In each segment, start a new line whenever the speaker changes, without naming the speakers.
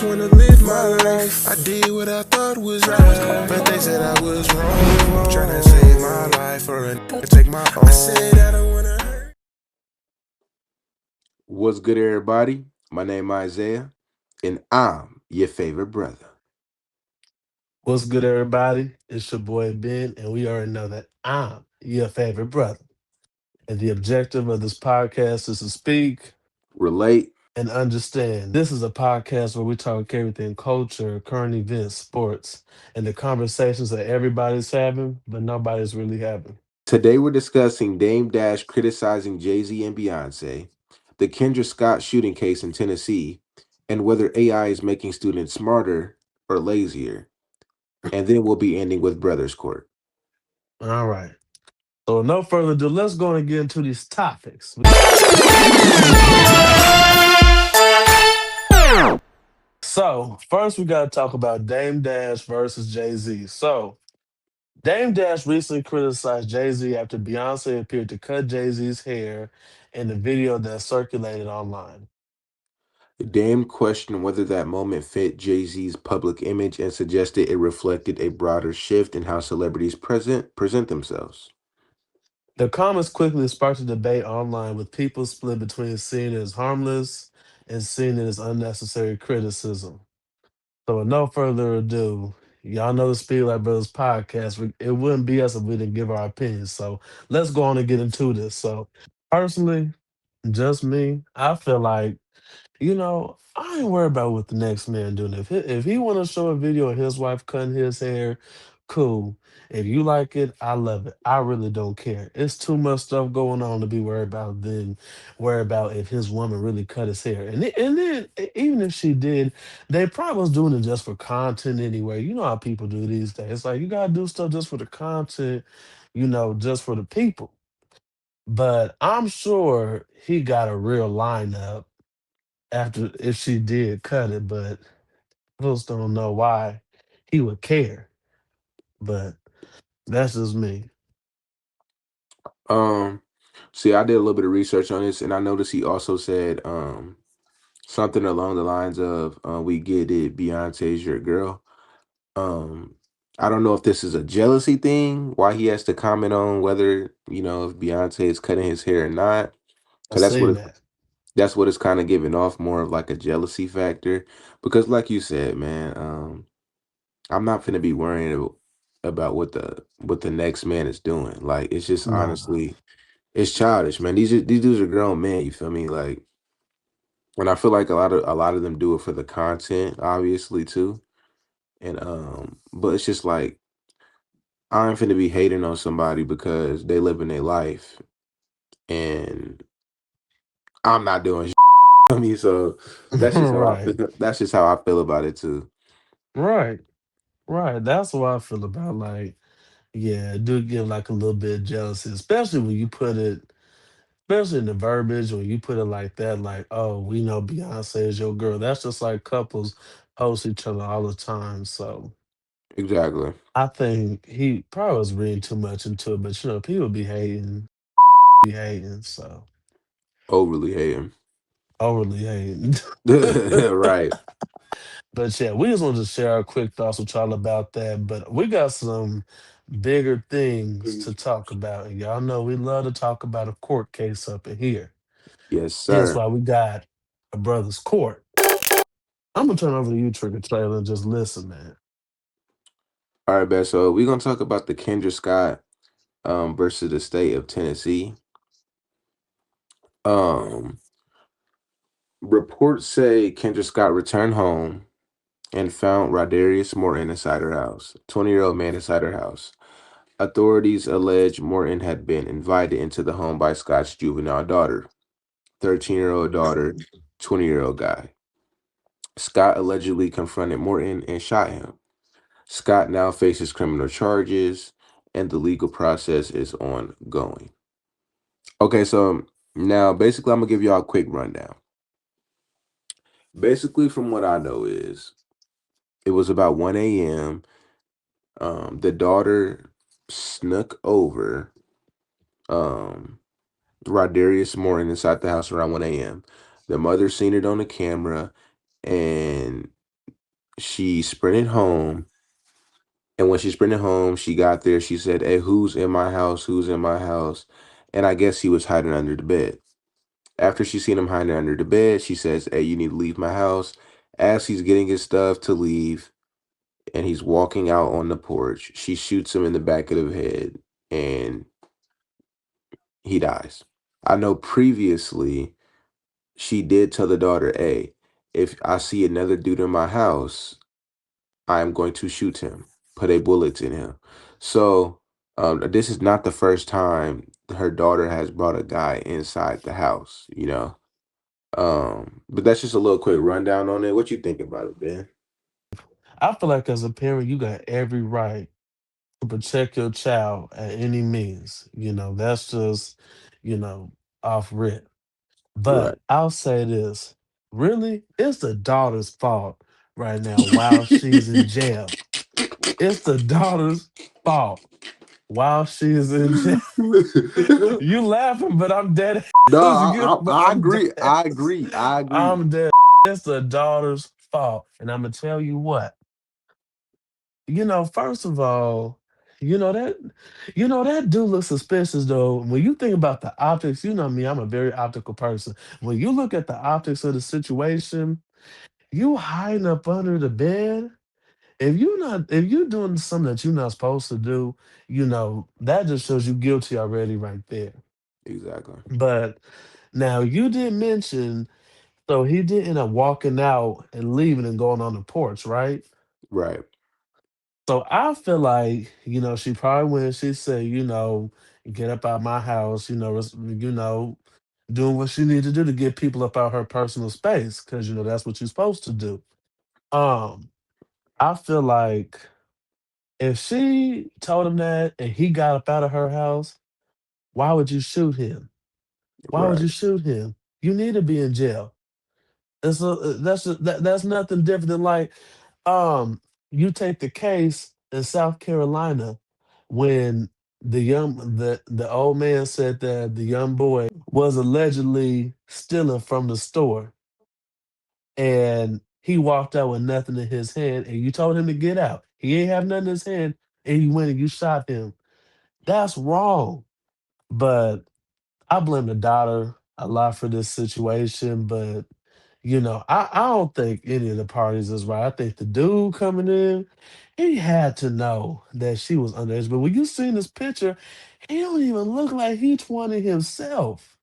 just wanna live my life. I did what I thought was right, but they said I was wrong. Tryna save my life or take my own. I said I don't wanna hurt.
What's good, everybody? My name is Isaiah, and I'm your favorite brother.
What's good, everybody? It's your boy Ben, and we already know that I'm your favorite brother. And the objective of this podcast is to speak
Relate.
and understand. This is a podcast where we talk everything culture, current events, sports, and the conversations that everybody's having, but nobody's really having.
Today, we're discussing Dame Dash criticizing Jay Z and Beyonce, the Kendra Scott shooting case in Tennessee, and whether AI is making students smarter or lazier. And then we'll be ending with Brothers Court.
All right. So, no further ado, let's go and get into these topics. So, first, we got to talk about Dame Dash versus Jay Z. So, Dame Dash recently criticized Jay Z after Beyonce appeared to cut Jay Z's hair in the video that circulated online.
Dame questioned whether that moment fit Jay Z's public image and suggested it reflected a broader shift in how celebrities present themselves.
The comments quickly sparked a debate online with people split between seeing it as harmless and seeing it as unnecessary criticism. So, with no further ado, y'all know the Speed Like Brothers podcast. It wouldn't be us if we didn't give our opinions. So, let's go on and get into this. So, personally, just me, I feel like I ain't worried about what the next man doing. If he want to show a video of his wife cutting his hair, cool. If you like it, I love it. I really don't care. It's too much stuff going on to be worried about than worry about if his woman really cut his hair. And then even if she did, they probably was doing it just for content anyway. You know how people do these days. It's like you gotta do stuff just for the content, just for the people. But I'm sure he got a real lineup after if she did cut it, but I just don't know why he would care. But that's just me.
Um, See, I did a little bit of research on this, and I noticed he also said something along the lines of "We get it, Beyonce's your girl." Um, I don't know if this is a jealousy thing, why he has to comment on whether if Beyonce is cutting his hair or not,
I
because
seen that.
that's what it's kind of giving off, more of like a jealousy factor. Because, like you said, man, I'm not gonna be worrying about what the next man is doing. Like, it's just
Nah.
honestly. It's childish, man. These dudes are grown men. You feel me? Like, and I feel like a lot of them do it for the content, obviously too. And but it's just like I ain't finna be hating on somebody because they living their life and I'm not doing. I mean, so that's just how
Right.
that's just how I feel about it too.
Right. Right. That's what I feel about like, yeah, it do give like a little bit of jealousy, especially when you put it, especially in the verbiage when you put it like that, like, oh, we know Beyonce is your girl. That's just like couples post each other all the time. So
Exactly.
I think he probably was reading too much into it, but people be hating, so
Overly hating.
overly hating.
Right.
But yeah, we just wanted to share our quick thoughts with y'all about that. But we got some bigger things to talk about. And y'all know we love to talk about a court case up in here.
Yes,
Hence
sir.
why we got a brother's court. I'm gonna turn over to you, Trigger Trailer, and just listen, man.
All right, man. So we're gonna talk about the Kendra Scott versus the state of Tennessee. Um Reports say Kendra Scott returned home and found Rodarius Morton inside her house. 20-year-old man inside her house. Authorities allege Morton had been invited into the home by Scott's juvenile daughter, 13-year-old daughter, 20-year-old guy. Scott allegedly confronted Morton and shot him. Scott now faces criminal charges, and the legal process is ongoing. Okay, so now basically I'm gonna give y'all a quick rundown. Basically, from what I know is it was about 1 a.m. The daughter snuck over um Rodarius Morton inside the house around 1 a.m. The mother seen it on the camera, and She sprinted home, and when she sprinted home, she got there. She said, "Hey, who's in my house? Who's in my house?" And I guess he was hiding under the bed. After she seen him hiding under the bed, she says, "Hey, you need to leave my house." As he's getting his stuff to leave, and he's walking out on the porch, she shoots him in the back of the head, and he dies. I know previously she did tell the daughter, "Hey, if I see another dude in my house, I am going to shoot him, put a bullet in him." So this is not the first time her daughter has brought a guy inside the house, you know. But that's just a little quick rundown on it. What you think about it, Ben?
I feel like as a parent, you got every right to protect your child at any means. That's just, you know, off rip.
Right.
But I'll say this, really, it's the daughter's fault right now while she's in jail. It's the daughter's fault while she's in jail. You laughing, but I'm dead.
No,
But
I
I'm
agree.
dead.
I agree. I agree.
I'm dead. It's the daughter's fault. And I'm gonna tell you what. First of all, you know that that do look suspicious though. When you think about the optics, you know me, I'm a very optical person. When you look at the optics of the situation, you hiding up under the bed. If you're doing something that you're not supposed to do, that just shows you guilty already right there.
Exactly.
But now you did mention, so he did end up walking out and leaving and going on the porch, right?
Right.
So I feel like, she probably went, she said, get up out my house, doing what she needed to do to get people up out her personal space, because that's what you're supposed to do. Um, I feel like if she told him that and he got up out of her house, why would you shoot him? Why would
Right.
you shoot him? You need to be in jail. That's nothing different than like, um, you take the case in South Carolina when the old man said that the young boy was allegedly stealing from the store, and he walked out with nothing in his hand, and you told him to get out. He ain't have nothing in his hand, and you went and you shot him. That's wrong. But I blame the daughter a lot for this situation, but I don't think any of the parties is right. I think the dude coming in, he had to know that she was underage. But when you seen this picture, he don't even look like he 20 himself.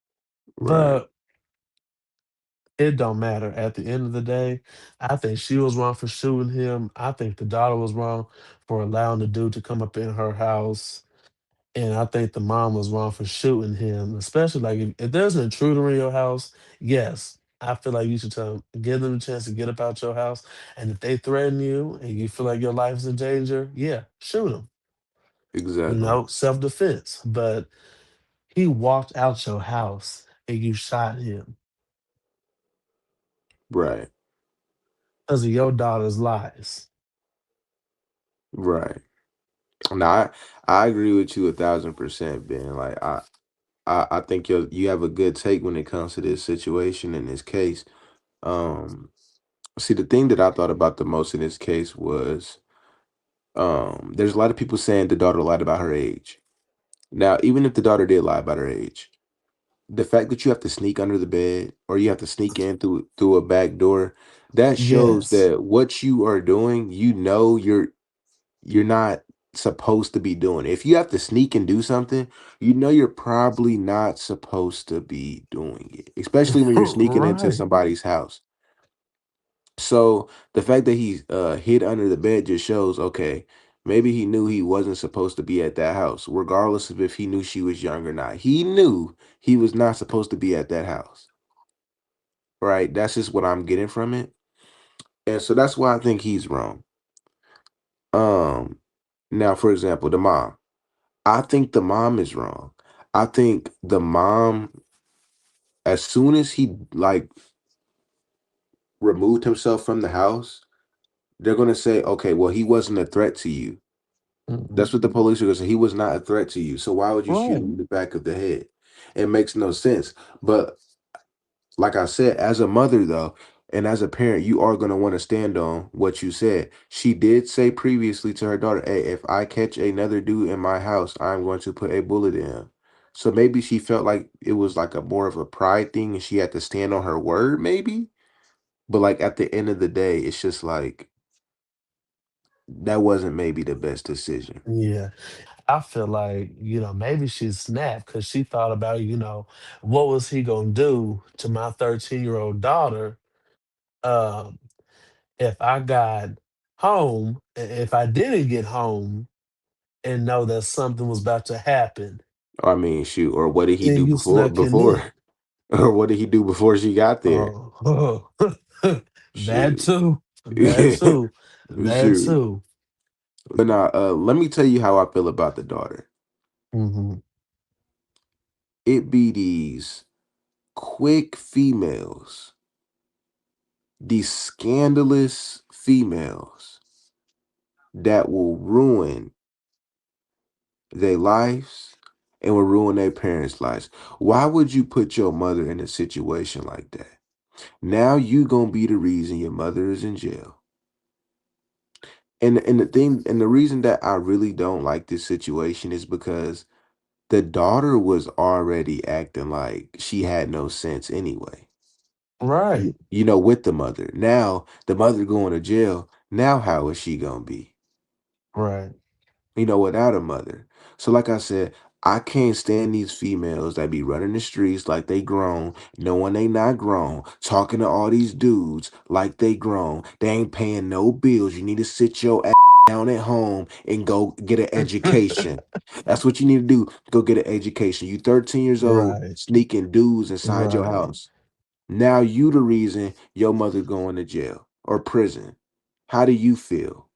Right.
But it don't matter. At the end of the day, I think she was wrong for shooting him. I think the daughter was wrong for allowing the dude to come up in her house. And I think the mom was wrong for shooting him, especially like if there's an intruder in your house, yes, I feel like you should give them a chance to get up out your house. And if they threaten you and you feel like your life is in danger, yeah, shoot them.
Exactly.
Self defense. But he walked out your house and you shot him
Right.
because of your daughter's lies.
Right. No, I agree with you 1,000%, Ben. Like I think you have a good take when it comes to this situation in this case. Um, See, the thing that I thought about the most in this case was there's a lot of people saying the daughter lied about her age. Now, even if the daughter did lie about her age, the fact that you have to sneak under the bed or you have to sneak in through a back door, that shows
Yes.
that what you are doing, you're not supposed to be doing. If you have to sneak and do something, you're probably not supposed to be doing it, especially when you're sneaking into
Right.
somebody's house. So the fact that he hid under the bed just shows, okay, maybe he knew he wasn't supposed to be at that house, regardless of if he knew she was young or not. He knew he was not supposed to be at that house, right? That's just what I'm getting from it, and so that's why I think he's wrong. Um, Now, for example, the mom. I think the mom is wrong. I think the mom, as soon as he like removed himself from the house, they're gonna say, okay, well, he wasn't a threat to you.
Mhm.
That's what the police are gonna say. He was not a threat to you. So why would you shoot
Right.
him in the back of the head? It makes no sense. But like I said, as a mother though, And as a parent, you are going to want to stand on what you said. She did say previously to her daughter, hey, if I catch another dude in my house, I'm going to put a bullet in him. So maybe she felt like it was like a more of a pride thing and she had to stand on her word, maybe. But like at the end of the day, it's just like that wasn't maybe the best decision.
Yeah. I feel like, maybe she snapped because she thought about, what was he gonna do to my 13-year-old daughter um, if I got home, if I didn't get home and know that something was about to happen,
I mean, shoot, or what did he
and
do
you
before
snuck him in.
before or what did he do before she got there?
Oh, that
Shoot.
too. That too. That
Shoot.
too.
But now, let me tell you how I feel about the daughter.
Hmm.
It be these quick females, these scandalous females that will ruin their lives and will ruin their parents' lives. Why would you put your mother in a situation like that? Now you gonna be the reason your mother is in jail. And the reason that I really don't like this situation is because the daughter was already acting like she had no sense anyway.
Right.
With the mother. Now the mother going to jail. Now how is she gonna be?
Right.
Without a mother. So like I said, I can't stand these females that be running the streets like they grown, knowing they not grown, talking to all these dudes like they grown. They ain't paying no bills. You need to sit your ass down at home and go get an education. That's what you need to do. Go get an education. You 13 years old,
Right.
sneaking dudes inside your
Right.
house. Now you the reason your mother going to jail or prison. How do you feel?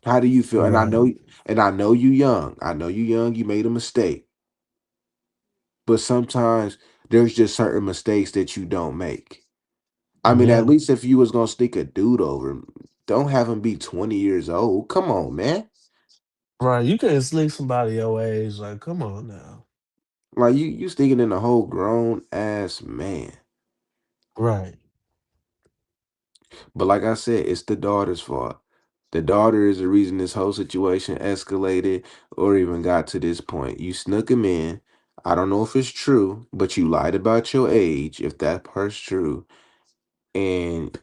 How do you feel?
Right.
And I know you young. I know you young, you made a mistake. But sometimes there's just certain mistakes that you don't make. I mean, at
Yeah.
least if you was gonna stick a dude over, don't have him be 20 years old. Come on, man.
Right. You can't sneak somebody your age. Like, come on now.
Like you sticking in a whole grown ass man.
Right.
But like I said, it's the daughter's fault. The daughter is the reason this whole situation escalated or even got to this point. You snuck him in. I don't know if it's true, but you lied about your age, if that part's true. And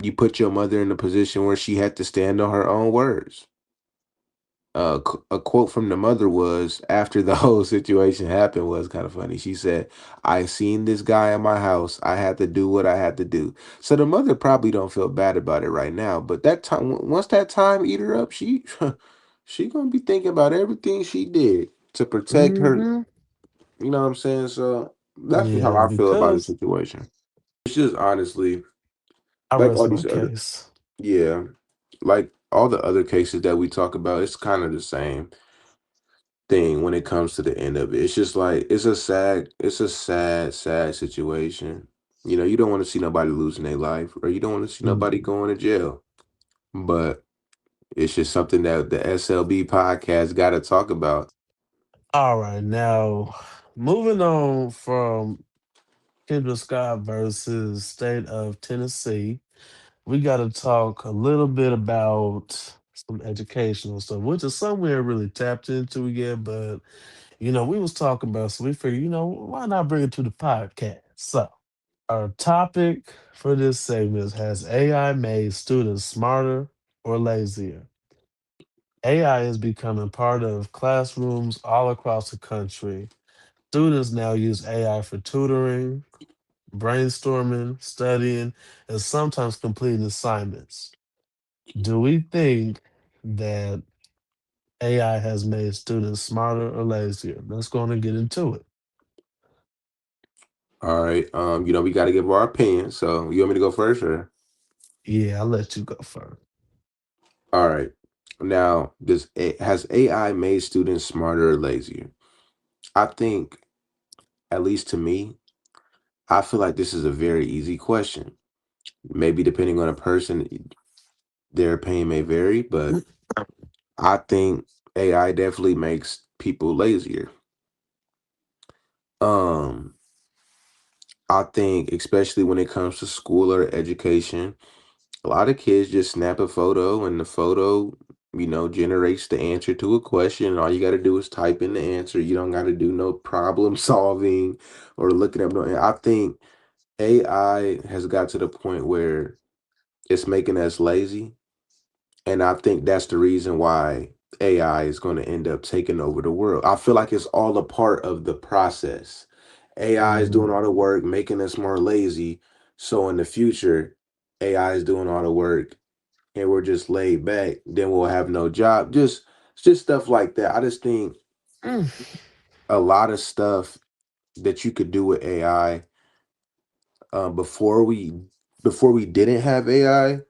you put your mother in a position where she had to stand on her own words. A quote from the mother was after the whole situation happened was kind of funny. She said, "I seen this guy in my house. I had to do what I had to do." So the mother probably don't feel bad about it right now, but that time once that time eat her up, she she gonna be thinking about everything she did to protect her.
Hmm.
You know what I'm saying? So that's just how
Yeah,
I feel about the
because
situation. It's just honestly
I
like
rest
all
my
these other,
case.
yeah, like all the other cases that we talk about. It's kind of the same thing when it comes to the end of it. It's just like it's a sad situation. You don't want to see nobody losing their life, or you don't want to see nobody
Mm.
going to jail. But it's just something that the SLB podcast got to talk about.
All right, now moving on from Kendra Scott versus State of Tennessee, we got to talk a little bit about some educational stuff, which is somewhere really tapped into yet, but we was talking about, so we figured, why not bring it to the podcast? So, our topic for this segment is: has AI made students smarter or lazier? AI is becoming part of classrooms all across the country. Students now use AI for tutoring, brainstorming, studying, and sometimes completing assignments. Do we think that AI has made students smarter or lazier? Let's go on and get into it.
All right. We got to give our opinion. So you want me to go first, or
Yeah, I'll let you go first.
all right? Now, has AI made students smarter or lazier? I think, at least to me, I feel like this is a very easy question. Maybe depending on a person, their opinion may vary, but I think AI definitely makes people lazier. Um, I think, especially when it comes to school or education, a lot of kids just snap a photo and the photo, generates the answer to a question. All you got to do is type in the answer. You don't got to do no problem solving or looking up. No, I think AI has got to the point where it's making us lazy. And I think that's the reason why AI is going to end up taking over the world. I feel like it's all a part of the process. AI is doing
Mhm.
all the work, making us more lazy. So in the future, AI is doing all the work and we're just laid back. Then we'll have no job. Just stuff like that. I just think
Mm.
a lot of stuff that you could do with AI before we didn't have AI,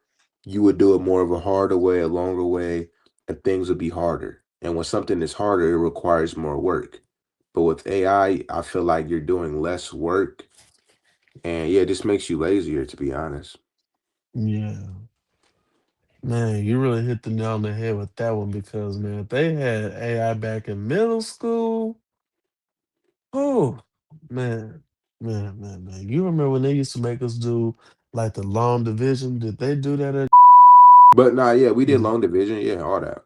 you would do it more of a harder way, a longer way, and things would be harder. And when something is harder, it requires more work. But with AI, I feel like you're doing less work, and yeah, it just makes you lazier, to be honest.
Yeah. Man, you really hit the nail on the head with that one because man, if they had AI back in middle school. Oh man. You remember when they used to make us do like the long division? Did they do that at
But nah, yeah, we did
the-
long division, yeah, all that.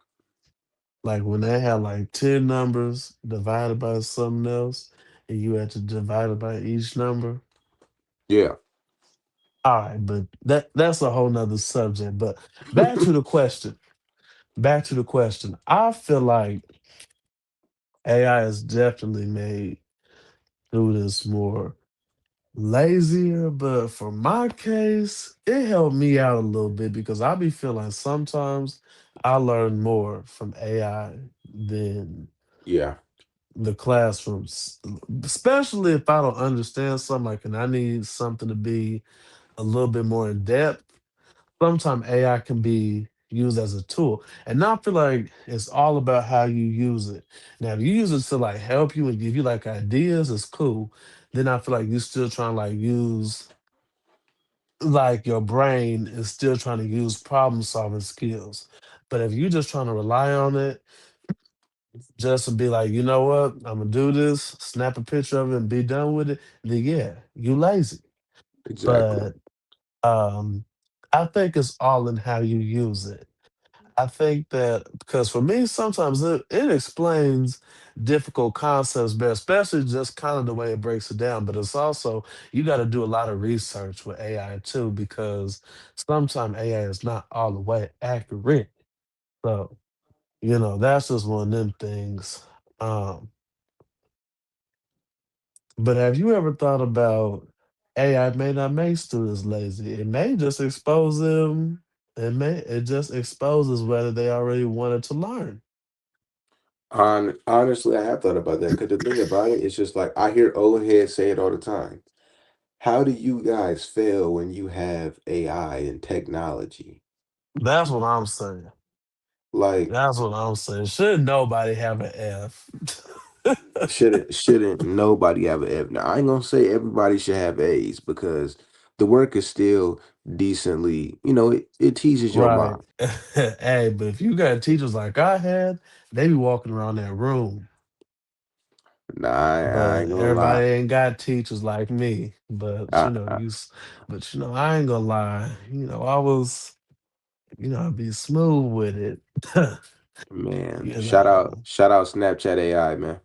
like when they had like 10 numbers divided by something else and you had to divide it by each number?
Yeah.
All right, but that's a whole nother subject. But back to the question. Back to the question. I feel like AI has definitely made students more lazier, but for my case, it helped me out a little bit because I be feeling sometimes I learn more from AI than
Yeah,
the classrooms, especially if I don't understand something like and I need something to be a little bit more in depth. Sometimes AI can be used as a tool. And I feel like it's all about how you use it. Now, if you use it to like help you and give you like ideas, it's cool. Then I feel like you're still trying to like use like your brain is still trying to use problem solving skills. But if you're just trying to rely on it just to be like, you know what, I'm gonna do this, snap a picture of it and be done with it, then yeah, you lazy.
exactly.
But um I think it's all in how you use it. I think that because for me, sometimes it explains difficult concepts better, especially just kind of the way it breaks it down. But it's also, you got to do a lot of research with AI too, because sometimes AI is not all the way accurate. So, that's just one of them things. Um, but have you ever thought about AI may not make students lazy? It may just expose them. It just exposes whether they already wanted to learn.
Honestly, I have thought about that because the thing about it is just like I hear old heads say it all the time. How do you guys fail when you have AI and technology?
That's what I'm saying.
Like,
That's what I'm saying. Should nobody have an F?
shouldn't nobody have an F? Now, I ain't gonna say everybody should have A's because the work is still decently, it teaches your
Right.
mind.
Hey, but if you got teachers like I had, they be walking around that room.
Nah, I
But
ain't gonna lie.
everybody ain't got teachers like me. But
I, I,
I ain't gonna lie. I was, I'd be smooth with it.
man,
you
shout out,
know.
shout out Snapchat AI, man.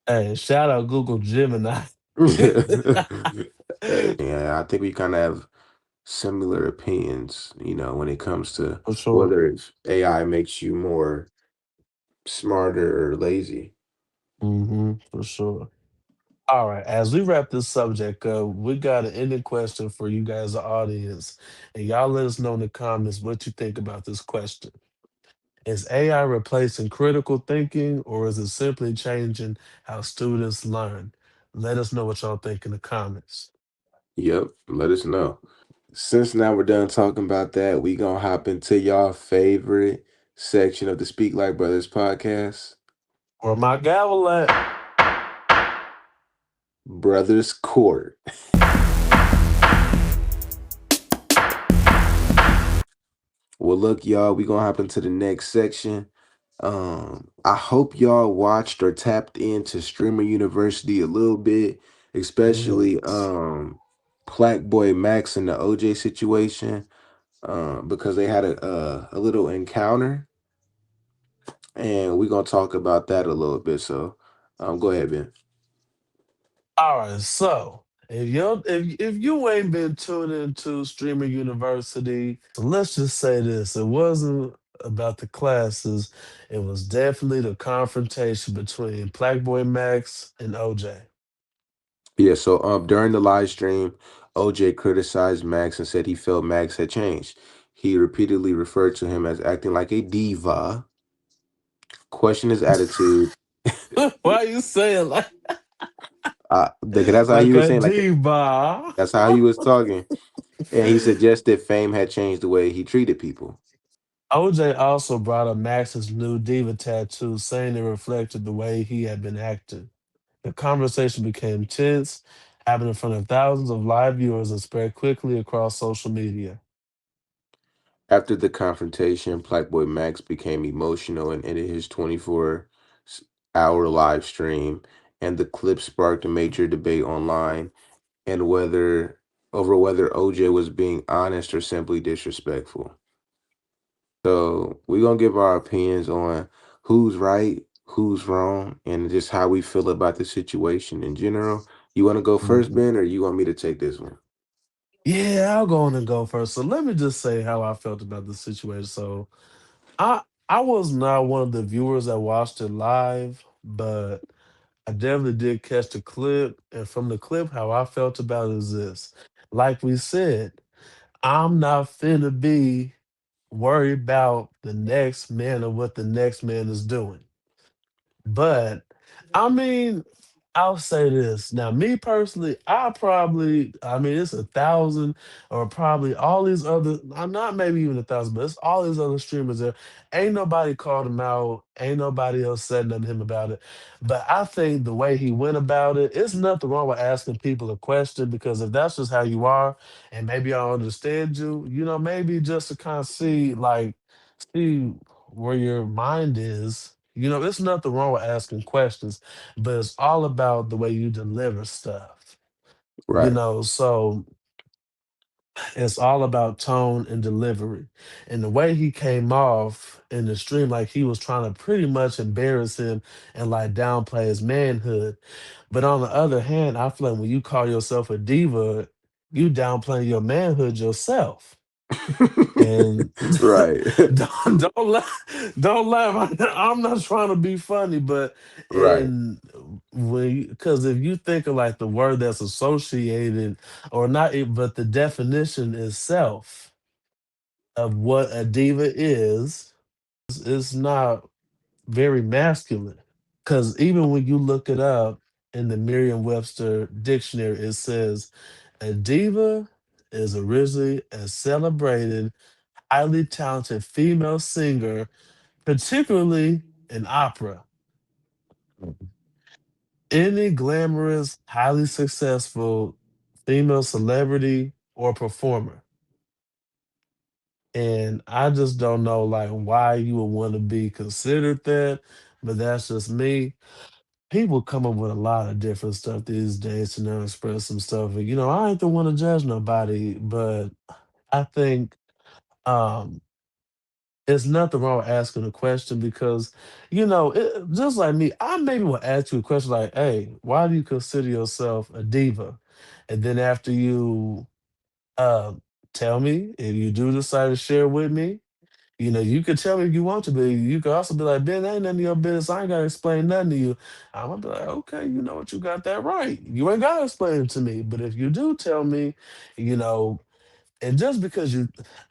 Hey, shout out Google Gemini.
Hey, yeah, I think we kind of have similar opinions, when it comes to
For sure.
whether it's AI makes you more smarter or lazy.
For sure. All right, as we wrap this subject up, we got an ending question for you guys, the audience. And y'all let us know in the comments what you think about this question. Is AI replacing critical thinking or is it simply changing how students learn? Let us know what y'all think in the comments.
Yep, let us know. Since now we're done talking about that, we gonna hop into y'all favorite section of the Speak Like Brothers podcast,
Or my gavel at?
Brothers Court. Well, look, y'all, we gonna hop into the next section. I hope y'all watched or tapped into Streamer University a little bit
Hmm.
especially Black Boy Max and the OJ situation, because they had a little encounter, and we're gonna talk about that a little bit. So, go ahead, Ben.
All right, so if you ain't been tuned into Streamer University, so let's just say this: it wasn't about the classes; it was definitely the confrontation between Black Boy Max and OJ.
Yeah. So, during the live stream, OJ criticized Max and said he felt Max had changed. He repeatedly referred to him as acting like a diva, questioned his attitude.
Why you saying
That's how he
like
was
a
saying, like
diva?
that's how he was talking, and he suggested fame had changed the way he treated people.
OJ also brought up Max's new diva tattoo, saying it reflected the way he had been acting. The conversation became tense, happened in front of thousands of live viewers and spread quickly across social media.
After the confrontation, Blackboy Max became emotional and ended his 24-hour live stream, and the clip sparked a major debate online and whether OJ was being honest or simply disrespectful. So we're gonna give our opinions on who's right, who's wrong, and just how we feel about the situation in general. You want to go first,
Mhm.
Ben, or you want me to take this one?
Yeah, I'll go on and go first. So let me just say how I felt about the situation. So I I was not one of the viewers that watched it live, but I definitely did catch the clip. And from the clip, how I felt about it is this. Like we said, I'm not finna be worried about the next man or what the next man is doing. But I mean, I'll say this. Now, me personally, I mean, it's 1,000 or probably all these other, I'm not maybe even 1,000, but it's all these other streamers there. Ain't nobody called him out. Ain't nobody else said nothing to him about it. But I think the way he went about it, it's nothing wrong with asking people a question because if that's just how you are, and maybe I understand you, maybe just to kind of see where your mind is. There's nothing wrong with asking questions, but it's all about the way you deliver stuff.
Right.
So it's all about tone and delivery. And the way he came off in the stream, like he was trying to pretty much embarrass him and like downplay his manhood. But on the other hand, I feel like when you call yourself a diva, you downplaying your manhood yourself. And
Right.
don't laugh. I'm not trying to be funny, but
Right.
and because if you think of like the word that's associated or not, but the definition itself of what a diva is, it's not very masculine. Because even when you look it up in the Merriam-Webster dictionary, it says a diva is originally a celebrated highly talented female singer, particularly in opera. Any glamorous, highly successful female celebrity or performer. And I just don't know like why you would want to be considered that, but that's just me. People come up with a lot of different stuff these days to now express some stuff. And I ain't the one to judge nobody, but I think um there's nothing wrong with asking a question because, just like me, I maybe will ask you a question like, hey, why do you consider yourself a diva? And then after you uh, tell me, if you do decide to share with me, you could tell me if you want to, but you could also be like, Ben, ain't none of your business. I ain't got to explain nothing to you. I'm going to be like, okay, you know what? You got that right. You ain't got to explain it to me. But if you do tell me, you know, and just because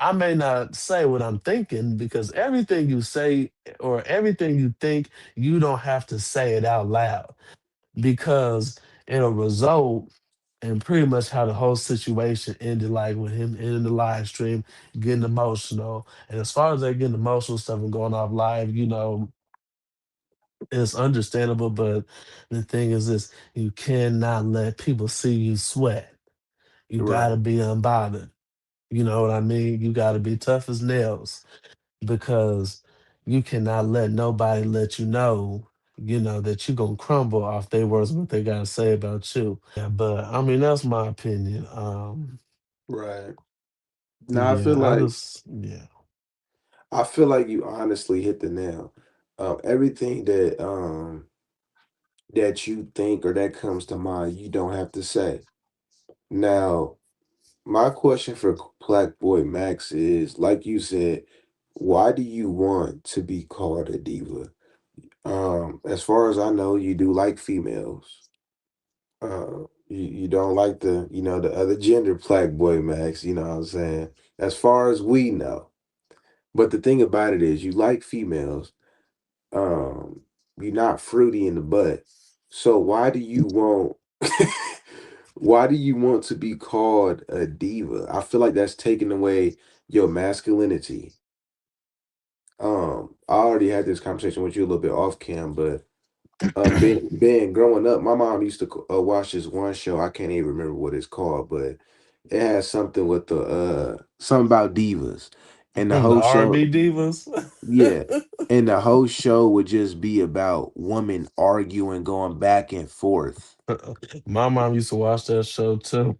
I may not say what I'm thinking because everything you say or everything you think, you don't have to say it out loud because it'll result in pretty much how the whole situation ended, like with him in the live stream, getting emotional. And as far as they getting emotional stuff and going off live, it's understandable. But the thing is this, you cannot let people see you sweat. You
Right.
gotta be unbothered. You know what I mean? You got to be tough as nails because you cannot let nobody let you know. that you gonna crumble off their words, what they gotta say about you. But I mean, that's my opinion.
Right. Now
Yeah, I just, yeah.
I feel like you honestly hit the nail. Everything that you think or that comes to mind, you don't have to say. Now, my question for Black Boy Max is, like you said, why do you want to be called a diva? As far as I know, you do like females. You don't like the other gender, Black Boy Max, you know what I'm saying? As far as we know. But the thing about it is you like females. Um, you're not fruity in the butt. So why do you want why do you want to be called a diva? I feel like that's taking away your masculinity. I already had this conversation with you a little bit off cam, but being growing up, my mom used to watch this one show. I can't even remember what it's called, but it has something with the something about divas, and the
The
whole show,
R&B divas.
yeah, and the whole show would just be about women arguing, going back and forth.
My mom used to watch that show too.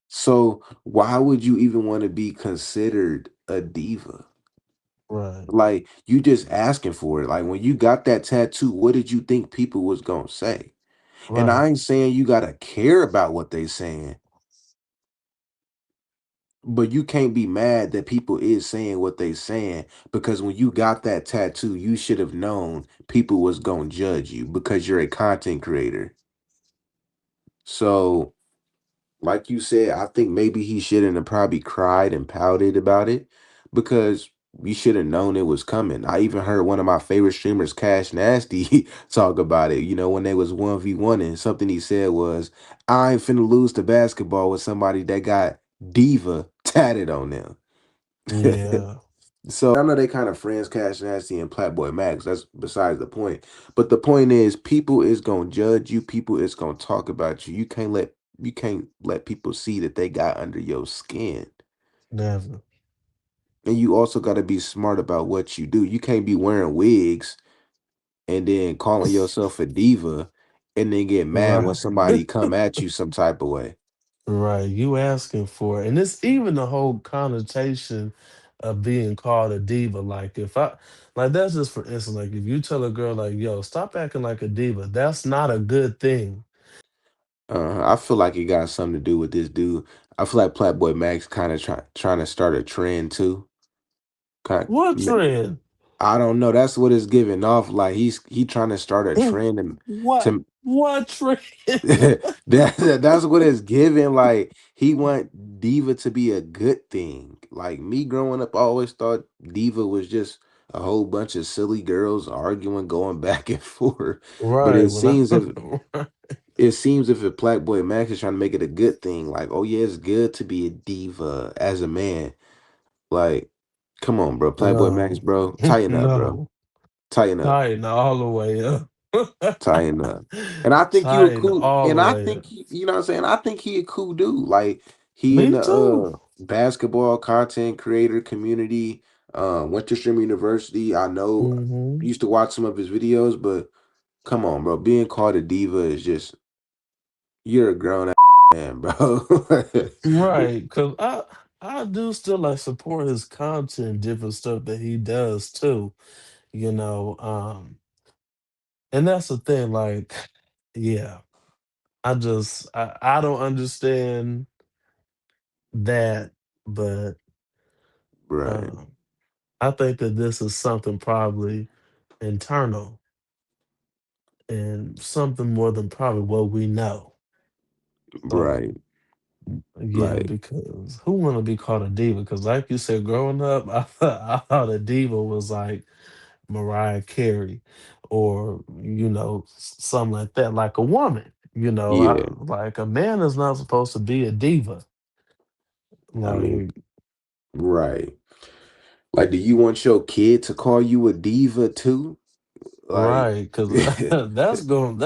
So why would you even want to be considered a diva?
Right,
Like you just asking for it. Like when you got that tattoo, what did you think people was gonna say? And
right.
I ain't saying you gotta care about what they saying, but you can't be mad that people is saying what they saying because when you got that tattoo, you should have known people was gonna judge you because you're a content creator. So like you said, I think maybe he shouldn't have probably cried and pouted about it because you should have known it was coming. I even heard one of my favorite streamers, Cash Nasty, talk about it. When they was 1v1 and something he said was, I ain't finna lose to basketball with somebody that got diva tatted on them.
Yeah,
So I know they kind of friends, Cash Nasty and Platboy Max. That's besides the point. But the point is, people is gonna judge you. People is gonna talk about you. You can't let people see that they got under your skin.
never.
And you also got to be smart about what you do. You can't be wearing wigs and then calling yourself a diva, and then get mad when
Right.
somebody come at you some type of way.
Right, you asking for it. And it's even the whole connotation of being called a diva. Like if I like that's just for instance, like if you tell a girl like, yo, stop acting like a diva, that's not a good thing.
I feel like it got something to do with this dude. I feel like Platboy Max kind of trying to start a trend too. Kind
What trend?
I don't know. That's what it's giving off. Like he trying to start a trend and
What
to
what trend?
that's what it's giving. Like he want diva to be a good thing. Like me growing up, I always thought diva was just a whole bunch of silly girls arguing, going back and forth. But
Right.
it
When I
seems if a Black Boy Max is trying to make it a good thing, like, oh yeah, it's good to be a diva as a man. Like, come on, bro. Playboy Max,
no.
bro. Tighten up, bro.
No.
Tighten up.
Tighten all the way up.
Tighten up. And I think you a
Tighten
cool
all
and
the
I
way
think
up.
you know what I'm saying? I think he a cool dude. Like he in
Me
the
too.
basketball content creator community, went to Stream University. I know
Hmm.
used to watch some of his videos, but come on, bro. Being called a diva is just you're a grown ass man, bro.
Right, cause I do still like support his content, different stuff that he does too. You know, and that's the thing. Like, yeah, I don't understand that, but
Right,
um, I think that this is something probably internal and something more than probably what we know. So
right.
yeah,
Like,
because who want to be called a diva? Because like you said, growing up, I thought a diva was like Mariah Carey or something like that, like a woman.
yeah.
Like a man is not supposed to be a diva.
I mean,
Like
right. Like, do you want your kid to call you a diva too? Like,
right, because that's going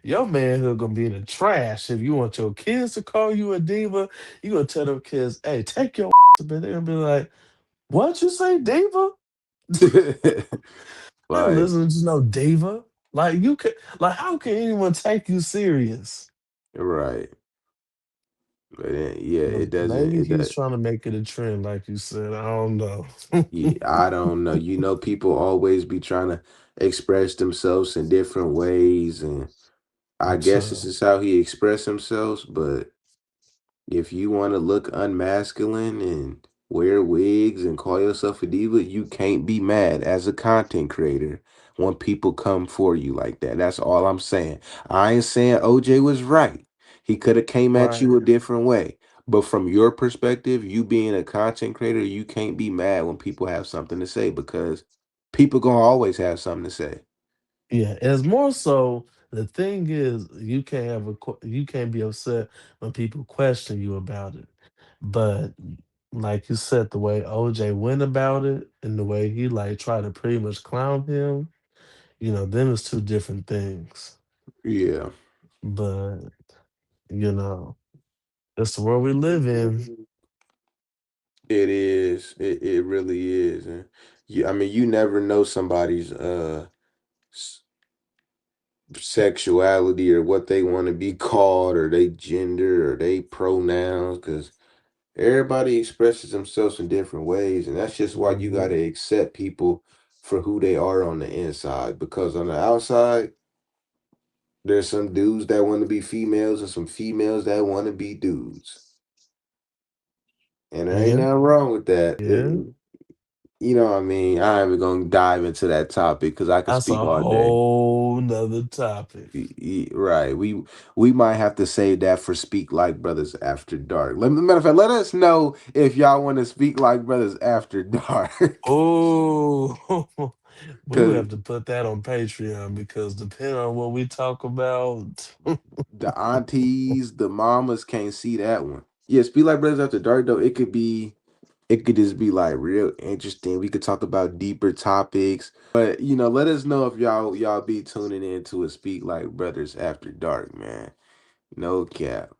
your manhood gonna be in the trash if you want your kids to call you a diva. You gonna tell them kids, "Hey, take your," but they're gonna be like, "What you say, diva?" I ain't
Like,
listening to no diva. Like you can, like how can anyone take you serious?
right. But yeah,
But
it doesn't.
maybe
It
he's
does.
trying to make it a trend, like you said. I don't know.
Yeah, I don't know. You know, people always be trying to express themselves in different ways, and I guess this
So
is how he expressed himself. But if you want to look unmasculine and wear wigs and call yourself a diva, you can't be mad as a content creator when people come for you like that. That's all I'm saying. I ain't saying OJ was right. He could have came at
right,
you a different way. But from your perspective, you being a content creator, you can't be mad when people have something to say because people gonna always have something to say.
yeah. And it's more so the thing is you can't have you can't be upset when people question you about it. But like you said, the way OJ went about it and the way he like tried to pretty much clown him, them is two different things.
Yeah.
But you know, it's the world we live in.
It is. It really is. And I mean, you never know somebody's s- sexuality or what they want to be called or they gender or they pronouns because everybody expresses themselves in different ways, and that's just why you got
Mhm.
to accept people for who they are on the inside because on the outside there's some dudes that want to be females and some females that want to be dudes, and there ain't
Yeah,
nothing wrong with that.
yeah.
You know what I mean? I ain't even gonna dive into that topic because I could
That's
speak
a
all day.
whole nother topic.
Right. We might have to save that for Speak Like Brothers After Dark. Matter of fact, let us know if y'all want to speak like brothers after dark.
Oh, we would
Cause
have to put that on Patreon because depending on what we talk about,
the aunties, the mamas can't see that one. Yeah, Speak Like Brothers After Dark though, it could just be like real interesting. We could talk about deeper topics. But let us know if y'all be tuning in to a Speak Like Brothers After Dark, man. No cap.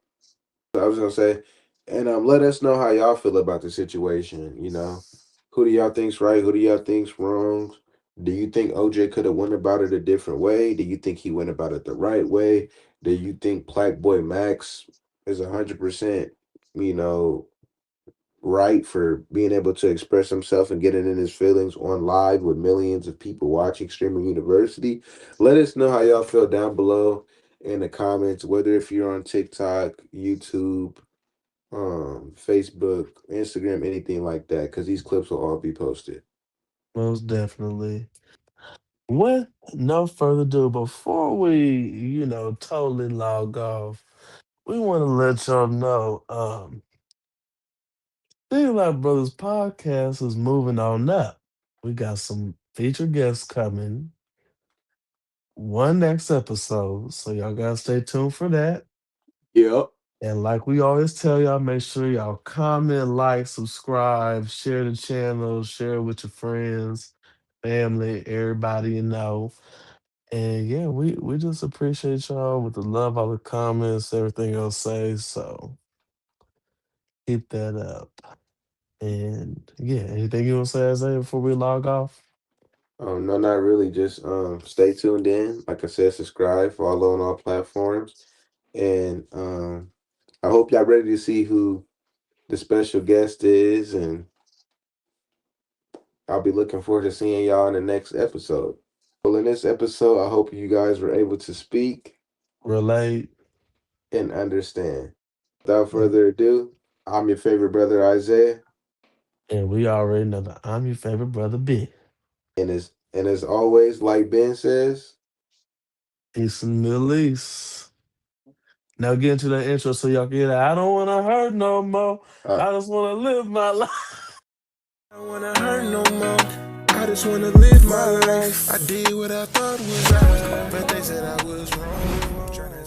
I was gonna say, and let us know how y'all feel about the situation. Who do y'all think's right? Who do y'all think's wrong? Do you think OJ could have went about it a different way? Do you think he went about it the right way? Do you think Black Boy Max is 100%, you know, right for being able to express himself and getting in his feelings on live with millions of people watching streaming university? Let us know how y'all feel down below in the comments, whether if you're on TikTok, YouTube, Facebook, Instagram, anything like that, because these clips will all be posted.
most definitely. With no further ado, before we, totally log off, we want to let y'all know, Think Like Brothers podcast is moving on up. We got some featured guests coming. One next episode, so y'all gotta stay tuned for that.
Yep.
And like we always tell y'all, make sure y'all comment, like, subscribe, share the channel, share it with your friends, family, everybody you know. And yeah, we just appreciate y'all with the love, all the comments, everything else say. So keep that up. And yeah, anything you want to say, Isaiah, before we log off?
No, not really. Just stay tuned in. Like I said, subscribe, follow on all platforms, and I hope y'all ready to see who the special guest is, and I'll be looking forward to seeing y'all in the next episode. Well, in this episode, I hope you guys were able to speak
Relate.
and understand. Without further ado, I'm your favorite brother, Isaiah.
And we already know that I'm your favorite brother, B.
And as always, like Ben says,
Peace in the Middle East. Now get into the intro so y'all can get it. I don't want to hurt no more.
uh,
I just want to live my life.
I don't wanna hurt no more. I just wanna live my life. I did what I thought was right, but they said I was wrong. Tryna